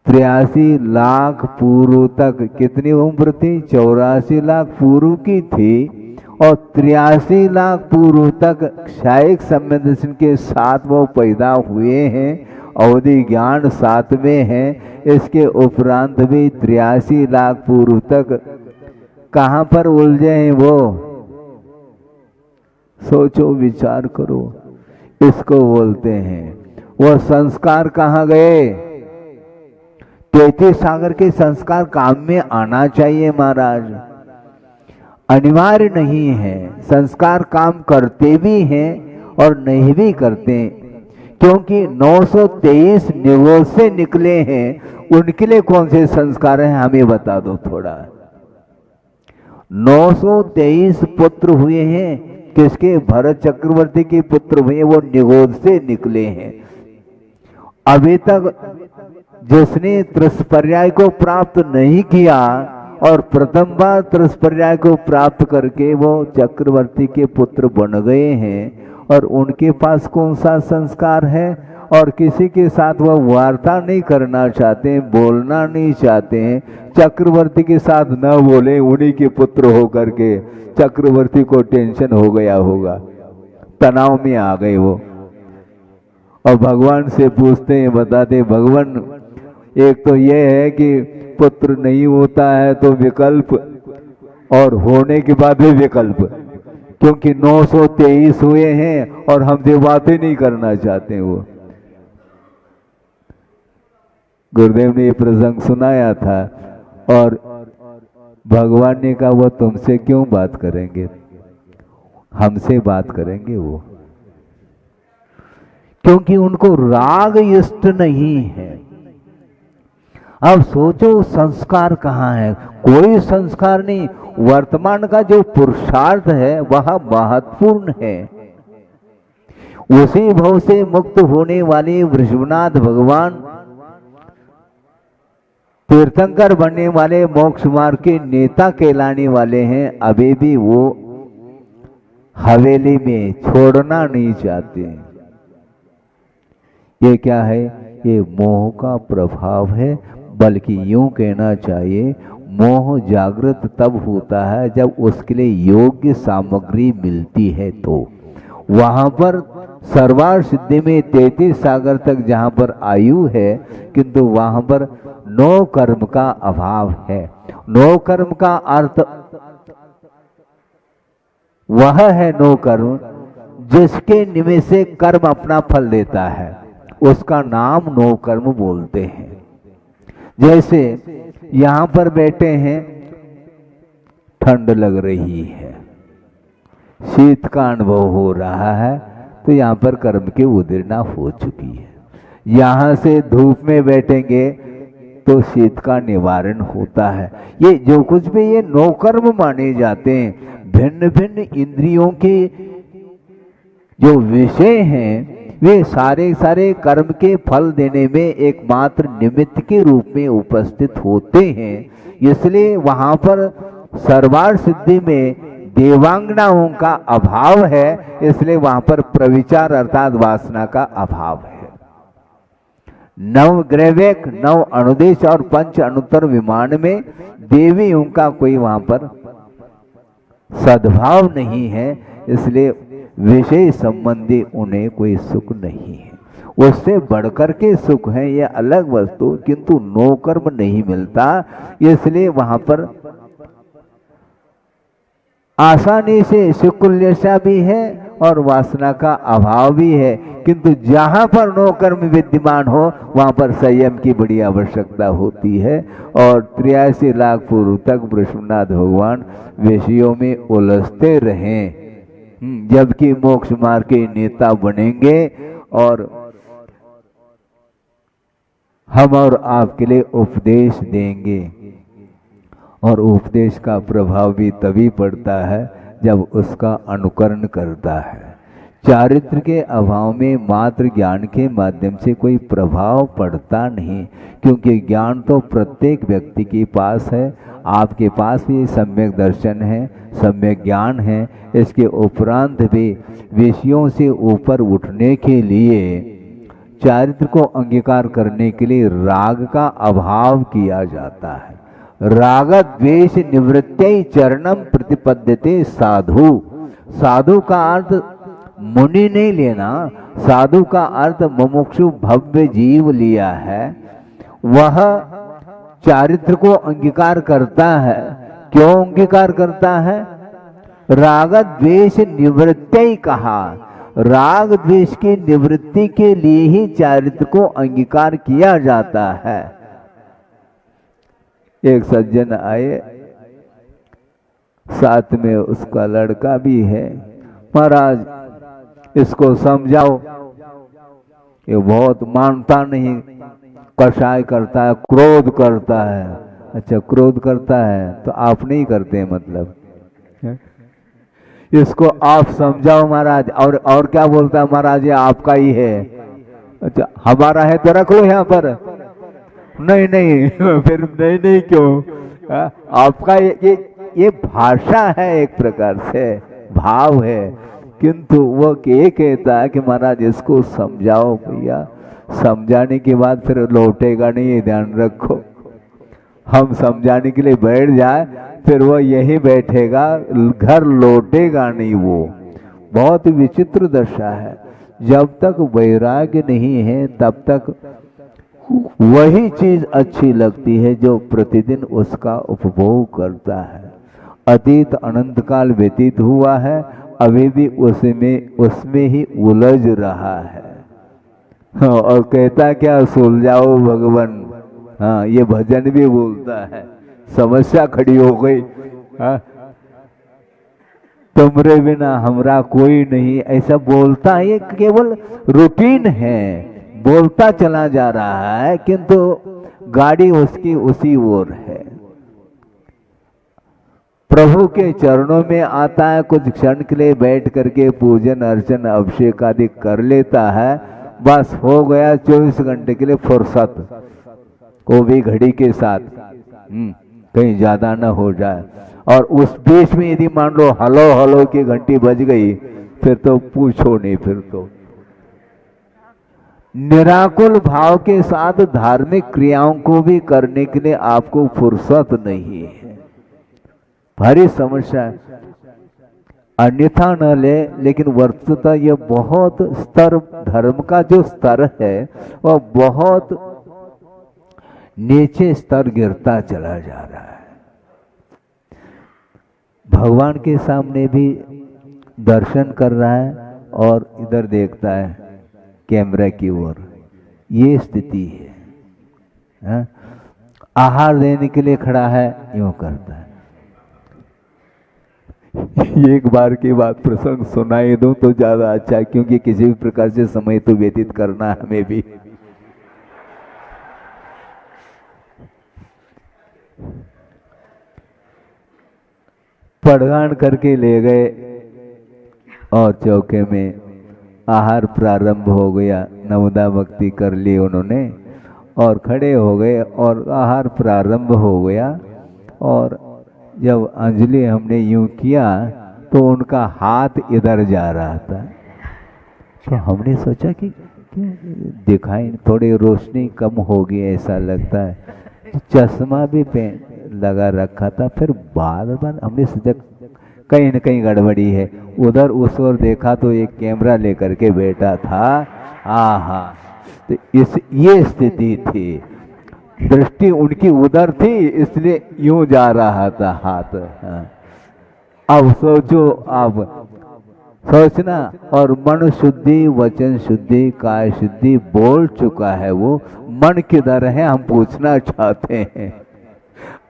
S1: 83 लाख पूर्व तक, कितनी उम्र थी? 84 लाख पूर्व की थी, और 83 लाख पूर्व तक क्षायिक संवेदन के साथ वो पैदा हुए हैं। अवधि ज्ञान 7 में है। इसके उपरांत भी 83 लाख पूर्व तक कहाँ पर उलझे हैं वो? सोचो, विचार करो। इसको बोलते हैं, वो संस्कार कहाँ गए? 33 सागर के संस्कार काम में आना चाहिए महाराज, अनिवार्य नहीं है। संस्कार काम करते भी हैं और नहीं भी करते, क्योंकि 923 निगोज से निकले हैं। उनके लिए कौन से संस्कार हैं, हमें बता दो थोड़ा। 923 पुत्र हुए हैं, किसके? भरत चक्रवर्ती के पुत्र हुए, वो निगोद से निकले हैं। अभी तक जिसने त्रिस्पर्याय को प्राप्त नहीं किया और प्रथम बार त्रिस्पर्याय को प्राप्त करके वो चक्रवर्ती के पुत्र बन गए हैं, और उनके पास कौन सा संस्कार है? और किसी के साथ वह वार्ता नहीं करना चाहते हैं, बोलना नहीं चाहते हैं। चक्रवर्ती के साथ न बोले, उन्हीं के पुत्र होकर के चक्रवर्ती को टेंशन हो गया होगा, तनाव में आ गए वो, और भगवान से पूछते हैं, बताते भगवान एक तो ये है कि पुत्र नहीं होता है तो विकल्प, और होने के बाद भी विकल्प, क्योंकि 923 हुए हैं और हमसे बातें नहीं करना चाहते वो। गुरुदेव ने ये प्रसंग सुनाया था, और भगवान ने कहा वो तुमसे क्यों बात करेंगे, हमसे बात करेंगे वो, क्योंकि उनको राग इष्ट नहीं है। अब सोचो संस्कार कहाँ है? कोई संस्कार नहीं। वर्तमान का जो पुरुषार्थ है वह महत्वपूर्ण है। उसी भव से मुक्त होने वाले वृषभनाथ भगवान तीर्थंकर बनने वाले मोक्ष मार्ग के नेता कहलाने वाले हैं। अभी भी वो हवेली में छोड़ना नहीं चाहते। ये क्या है? ये मोह का प्रभाव है। बल्कि यूं कहना चाहिए, मोह जागृत तब होता है जब उसके लिए योग्य सामग्री मिलती है। तो वहां पर सर्वार्थ सिद्धि में 33 सागर तक जहां पर आयु है, किंतु वहां पर नो कर्म का अभाव है। नो कर्म का अर्थ वह है नो कर्म जिसके निमित्त से कर्म अपना फल देता है, उसका नाम नो कर्म बोलते हैं। जैसे यहां पर बैठे हैं, ठंड लग रही है, शीत का अनुभव हो रहा है, तो यहां पर कर्म की उदीर्णा हो चुकी है। यहां से धूप में बैठेंगे तो शीत का निवारण होता है। ये जो कुछ भी ये नौकर्म माने जाते हैं, भिन्न भिन्न इंद्रियों के जो विषय हैं, वे सारे सारे कर्म के फल देने में एकमात्र निमित्त के रूप में उपस्थित होते हैं। इसलिए वहां पर सर्वार्थ सिद्धि में देवांगनाओं का अभाव है, इसलिए वहां पर प्रविचार अर्थात वासना का अभाव है। नव ग्रहवेक, नव अनुदेश और पंच अनुत्तर विमान में देवियों का कोई वहां पर सद्भाव नहीं है, इसलिए विषय संबंधी उन्हें कोई सुख नहीं है। उससे बढ़कर के सुख है, यह अलग वस्तु, किंतु नो कर्म नहीं मिलता। इसलिए वहां पर आसानी से सुकुल्यशा भी है और वासना का अभाव भी है, किंतु जहां पर नो कर्म विद्यमान हो वहां पर संयम की बड़ी आवश्यकता होती है। और 83 लाख पूर्व तक वृषभनाथ भगवान विषयों में उलझते रहे, जबकि मोक्ष मार्ग के नेता बनेंगे और हम और आपके लिए उपदेश देंगे। और उपदेश का प्रभाव भी तभी पड़ता है जब उसका अनुकरण करता है। चारित्र के अभाव में मात्र ज्ञान के माध्यम से कोई प्रभाव पड़ता नहीं, क्योंकि ज्ञान तो प्रत्येक व्यक्ति के पास है। आपके पास भी सम्यक दर्शन है, सम्यक ज्ञान है। इसके उपरांत भी विषयों से ऊपर उठने के लिए, चारित्र को अंगीकार करने के लिए राग का अभाव किया जाता है। राग द्वेष निवृत्ति चरणम प्रतिपद्यते साधु। साधु का अर्थ मुनि नहीं लेना, साधु का अर्थ मुमुक्षु भव्य जीव लिया है। वह चारित्र को अंगीकार करता है। क्यों अंगीकार करता है? राग द्वेष निवृत्ति कहा। राग द्वेष की निवृत्ति के लिए ही चारित्र को अंगीकार किया जाता है। एक सज्जन आए, साथ में उसका लड़का भी है। महाराज इसको समझाओ, ये बहुत मानता नहीं, कषाय करता है, क्रोध करता है। अच्छा, क्रोध करता है तो आप नहीं करते मतलब, इसको आप समझाओ महाराज। और क्या बोलता है महाराज, ये आपका ही है। अच्छा, हमारा है तो रख लो यहाँ पर। नहीं नहीं फिर नहीं नहीं क्यों? आपका ये भाषा है, एक प्रकार से भाव है, किंतु वो ये कहता है कि महाराज इसको समझाओ भैया। समझाने के बाद फिर लौटेगा नहीं, ये ध्यान रखो। हम समझाने के लिए बैठ जाए फिर वो यही बैठेगा, घर लौटेगा नहीं। वो बहुत विचित्र दशा है। जब तक वैराग्य नहीं है तब तक वही चीज अच्छी लगती है जो प्रतिदिन उसका उपभोग करता है। अतीत अनंत काल व्यतीत हुआ है, अभी भी उसमें ही उलझ रहा है। हाँ, और कहता क्या, सुलझाओ भगवान। हाँ, ये भजन भी बोलता है। समस्या खड़ी हो गई, हाँ, तुमरे बिना हमरा कोई नहीं, ऐसा बोलता है। ये केवल रूटीन है, बोलता चला जा रहा है, किंतु गाड़ी उसकी उसी ओर है। प्रभु के चरणों में आता है, कुछ क्षण के लिए बैठ करके पूजन अर्चन अभिषेक आदि कर लेता है, बस हो गया 24 घंटे के लिए फुर्सत, को भी घड़ी के साथ, कहीं ज्यादा न हो जाए। और उस बीच में यदि मान लो हलो हलो की घंटी बज गई, फिर तो पूछो नहीं, फिर तो निराकुल भाव के साथ धार्मिक क्रियाओं को भी करने के लिए आपको फुर्सत नहीं है। भारी समस्या है, अन्यथा न ले, लेकिन वस्तुतः यह बहुत स्तर, धर्म का जो स्तर है वह बहुत नीचे स्तर गिरता चला जा रहा है। भगवान के सामने भी दर्शन कर रहा है और इधर देखता है कैमरा की ओर, ये स्थिति है। आहार देने के लिए खड़ा है, यूं करता है। एक बार की बात प्रसंग सुनाई दूं तो ज्यादा अच्छा, क्योंकि किसी भी प्रकार से समय तो व्यतीत करना है हमें भी। पड़गान करके ले गए और चौके में आहार प्रारंभ हो गया। नवदा भक्ति कर ली उन्होंने और खड़े हो गए और आहार प्रारंभ हो गया। और जब अंजलि हमने यूं किया तो उनका हाथ इधर जा रहा था, तो हमने सोचा कि दिखाई थोड़ी रोशनी कम होगी ऐसा लगता है। चश्मा भी पहन लगा रखा था। फिर बाद हमने सोचा कहीं न कहीं गड़बड़ी है। उधर उस ओर देखा तो एक कैमरा लेकर के बैठा था। आहा, तो ये स्थिति थी, दृष्टि उनकी उधर थी, इसलिए यूं जा रहा था हाथ। अब सोचो, अब सोचना, और मन शुद्धि, वचन शुद्धि, काय शुद्धि बोल चुका है वो, मन किधर है हम पूछना चाहते हैं।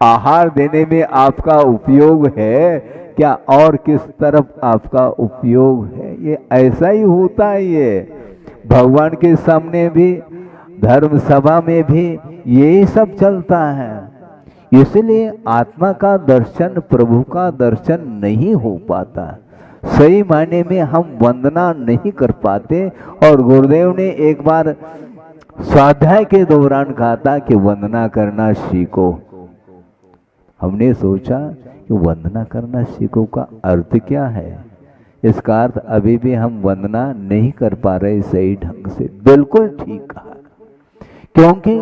S1: आहार देने में आपका उपयोग है क्या, और किस तरफ आपका उपयोग है? ये ऐसा ही होता है। ये भगवान के सामने भी, धर्म सभा में भी यही सब चलता है। इसलिए आत्मा का दर्शन, प्रभु का दर्शन नहीं हो पाता, सही मायने में हम वंदना नहीं कर पाते। और गुरुदेव ने एक बार स्वाध्याय के दौरान कहा था कि वंदना करना सीखो। हमने सोचा कि वंदना करना सीखो का अर्थ क्या है? इसका अर्थ अभी भी हम वंदना नहीं कर पा रहे सही ढंग से। बिल्कुल ठीक कहा, क्योंकि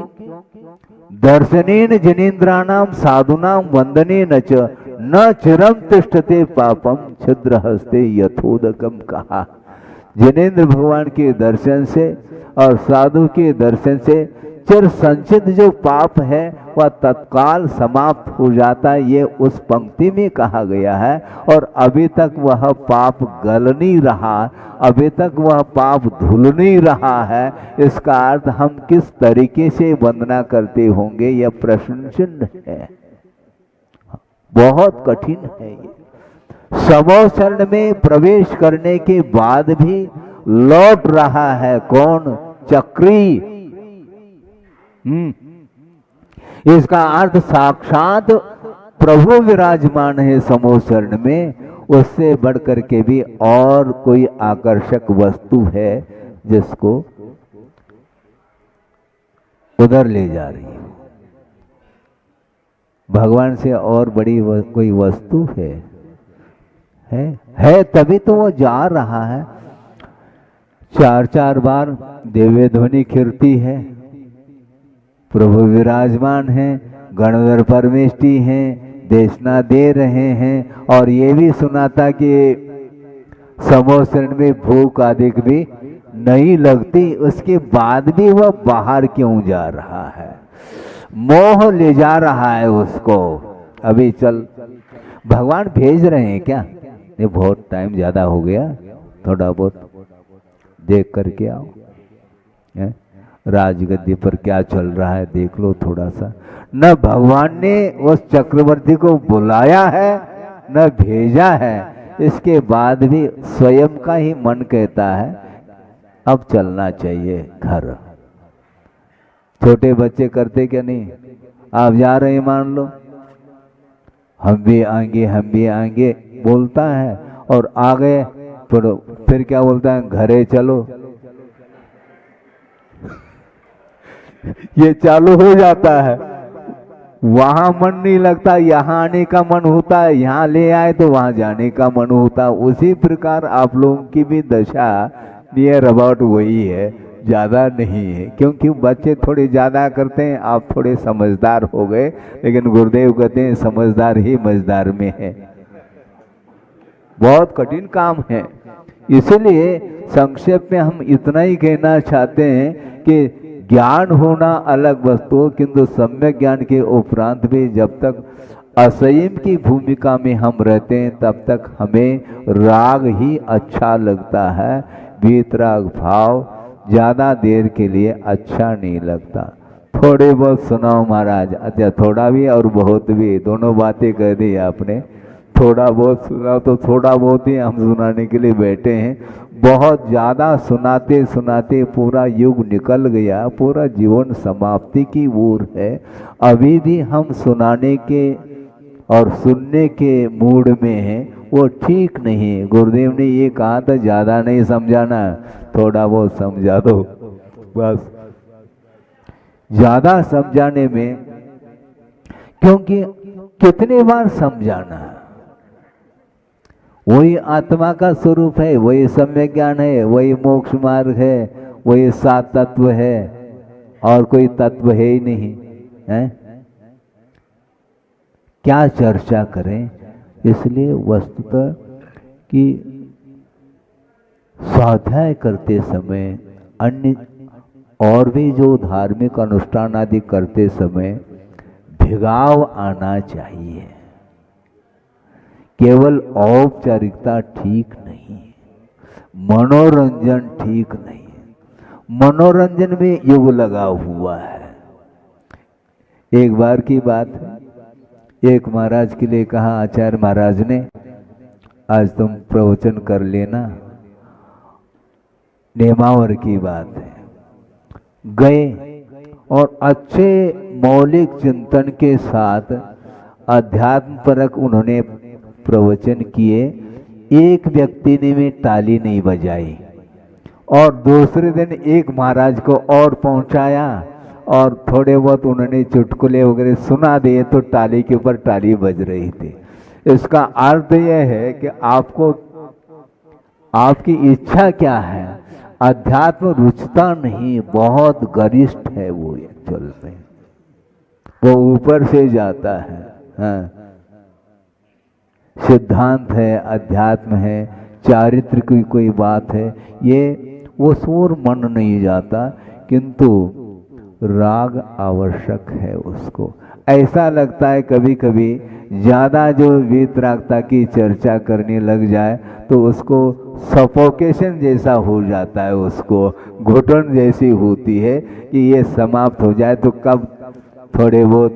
S1: दर्शनेन जनेन्द्राणाम साधुनाम वंदने न चिरम तिष्ठते पापम छिद्र हस्ते यथोदकम कहा। जनेन्द्र भगवान के दर्शन से और साधु के दर्शन से चिर संचित जो पाप है वह तत्काल समाप्त हो जाता है, ये उस पंक्ति में कहा गया है। और अभी तक वह पाप गल नहीं रहा, अभी तक वह पाप धुल नहीं रहा है। इसका अर्थ हम किस तरीके से वंदना करते होंगे, यह प्रश्न चिन्ह है, बहुत कठिन है। ये समो चरण में प्रवेश करने के बाद भी लौट रहा है कौन? चक्री। इसका अर्थ साक्षात प्रभु विराजमान है समो चरण में, उससे बढ़कर के भी और कोई आकर्षक वस्तु है जिसको उधर ले जा रही है। भगवान से और बड़ी कोई वस्तु है तभी तो वो जा रहा है। 4-4 बार दिव्य ध्वनि खिरती है, प्रभु विराजमान हैं, गणधर परमेष्टि हैं, देशना दे रहे हैं। और ये भी सुना था कि समोसरण में भूख आदि भी नहीं लगती, उसके बाद भी वह बाहर क्यों जा रहा है? मोह ले जा रहा है उसको। अभी चल, भगवान भेज रहे हैं क्या? ये बहुत टाइम ज्यादा हो गया, थोड़ा बहुत देख करके आओ, राजगद्दी पर क्या चल रहा है देख लो थोड़ा सा। न भगवान ने उस चक्रवर्ती को बुलाया है न भेजा है, इसके बाद भी स्वयं का ही मन कहता है अब चलना चाहिए घर। छोटे बच्चे करते क्या नहीं, आप जा रहे हैं मान लो, हम भी आएंगे बोलता है, और आ गए फिर क्या बोलता है, घरे चलो। ये चालू हो जाता है, वहां मन नहीं लगता, यहाँ आने का मन होता है, यहाँ ले आए तो वहां जाने का मन होता है। उसी प्रकार आप लोगों की भी दशा नियर अबाउट वही है, ज्यादा नहीं है, क्योंकि बच्चे थोड़े ज्यादा करते हैं, आप थोड़े समझदार हो गए, लेकिन गुरुदेव कहते हैं समझदार ही मझदार में है। बहुत कठिन काम है। इसलिए संक्षेप में हम इतना ही कहना चाहते हैं कि ज्ञान होना अलग वस्तु, किंतु सम्यक ज्ञान के उपरांत भी जब तक असंयम की भूमिका में हम रहते हैं तब तक हमें राग ही अच्छा लगता है। वीतराग भाव ज्यादा देर के लिए अच्छा नहीं लगता। थोड़े बहुत सुनाओ महाराज। अच्छा, थोड़ा भी और बहुत भी, दोनों बातें कह दी आपने। थोड़ा बहुत सुनाओ तो थोड़ा बहुत ही हम सुनाने के लिए बैठे हैं। बहुत ज़्यादा सुनाते सुनाते पूरा युग निकल गया, पूरा जीवन समाप्ति की ओर है। अभी भी हम सुनाने के और सुनने के मूड में हैं, वो ठीक नहीं। गुरुदेव ने ये कहा था ज़्यादा नहीं समझाना, थोड़ा बहुत समझा दो बस। ज़्यादा समझाने में, क्योंकि कितने बार समझाना है। वही आत्मा का स्वरूप है, वही सम्यक ज्ञान है, वही मोक्ष मार्ग है, वही सात तत्व है, और कोई तत्व है ही नहीं है। क्या चर्चा करें। इसलिए वस्तुतः कि स्वाध्याय करते समय, अन्य और भी जो धार्मिक अनुष्ठान आदि करते समय भिगाव आना चाहिए। केवल औपचारिकता ठीक नहीं, मनोरंजन ठीक नहीं। मनोरंजन में युग लगा हुआ है। एक बार की बात है, एक महाराज के लिए कहा आचार्य महाराज ने, आज तुम प्रवचन कर लेना। नेमावर की बात है। गए और अच्छे मौलिक चिंतन के साथ अध्यात्म परक उन्होंने प्रवचन किए। एक व्यक्ति ने भी ताली नहीं बजाई, और दूसरे दिन एक महाराज को और पहुंचाया, और थोड़े बहुत उन्होंने चुटकुले वगैरह सुना दिए तो ताली के ऊपर ताली बज रही थी। इसका अर्थ यह है कि आपको, आपकी इच्छा क्या है। अध्यात्म रुचता नहीं, बहुत गरिष्ठ है वो एक्चुअल में, वो ऊपर से जाता है। हाँ, सिद्धांत है, अध्यात्म है, चारित्र की कोई बात है, ये वो सोर मन नहीं जाता, किंतु राग आवश्यक है उसको। ऐसा लगता है कभी कभी ज़्यादा जो वीतरागता की चर्चा करने लग जाए तो उसको सफोकेशन जैसा हो जाता है, उसको घुटन जैसी होती है कि ये समाप्त हो जाए तो कब थोड़े बहुत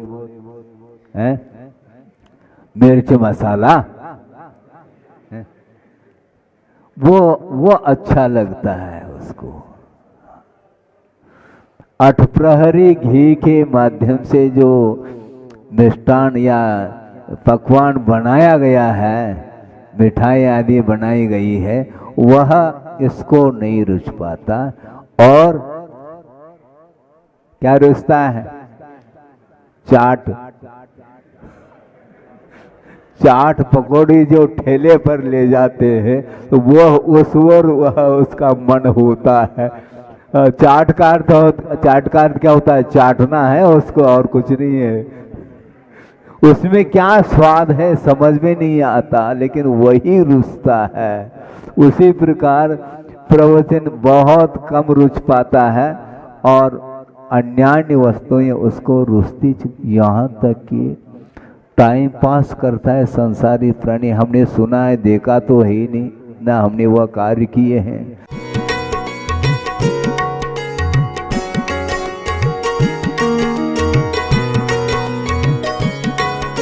S1: हैं मिर्च मसाला है? वो अच्छा लगता है उसको। अठप्रहरी घी के माध्यम से जो मिष्टान या पकवान बनाया गया है, मिठाई आदि बनाई गई है, वह इसको नहीं रुच पाता। और क्या रुचता है? चाट पकौड़ी जो ठेले पर ले जाते हैं तो वह उस ओर वह उसका मन होता है। चाट का अर्थ क्या होता है? चाटना है उसको, और कुछ नहीं है। उसमें क्या स्वाद है समझ में नहीं आता, लेकिन वही रुचता है। उसी प्रकार प्रवचन बहुत कम रुच पाता है, और अन्यान्य वस्तुएं उसको रुचती, यहाँ तक कि टाइम पास करता है संसारी प्राणी। हमने सुना है, देखा तो है ही नहीं, ना हमने वह कार्य किए हैं।